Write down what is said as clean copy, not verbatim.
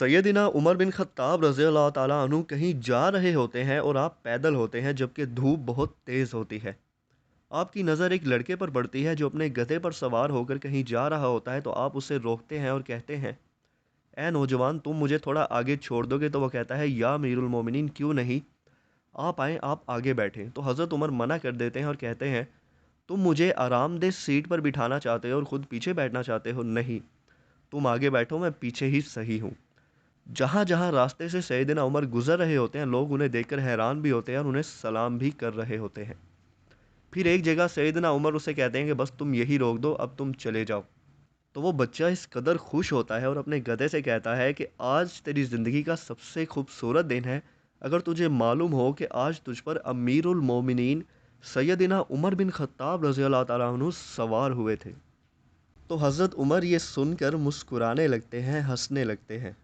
सैयदना Umar bin Khattab रज़ी अल्लाह ताला अन्हु कहीं जा रहे होते हैं और आप पैदल होते हैं जबकि धूप बहुत तेज़ होती है। आपकी नज़र एक लड़के पर पड़ती है जो अपने गधे पर सवार होकर कहीं जा रहा होता है, तो आप उसे रोकते हैं और कहते हैं, "ऐ नौजवान, तुम मुझे थोड़ा आगे छोड़ दोगे?" तो वो कहता है, "या अमीरुल मोमिनीन, क्यों नहीं? आप आएँ, आप आगे बैठें।" तो हज़रत उमर मना कर देते हैं और कहते हैं, "तुम मुझे आरामदेह सीट पर बिठाना चाहते हो और खुद पीछे बैठना चाहते हो? नहीं, तुम आगे बैठो, मैं पीछे ही सही हूँ।" जहाँ-जहाँ रास्ते से सैयदना उमर गुज़र रहे होते हैं, लोग उन्हें देखकर हैरान भी होते हैं और उन्हें सलाम भी कर रहे होते हैं। फिर एक जगह सैयदना उमर उससे कहते हैं कि बस तुम यही रोक दो, अब तुम चले जाओ। तो वो बच्चा इस कदर खुश होता है और अपने गधे से कहता है कि आज तेरी ज़िंदगी का सबसे खूबसूरत दिन है। अगर तुझे मालूम हो कि आज तुझ पर अमीरुल मोमिनीन सैयदना उमर बिन खत्ताब रज़ी अल्लाह ताला अन्हु सवार हुए थे। तो हज़रत उमर ये सुनकर मुस्कुराने लगते हैं, हँसने लगते हैं।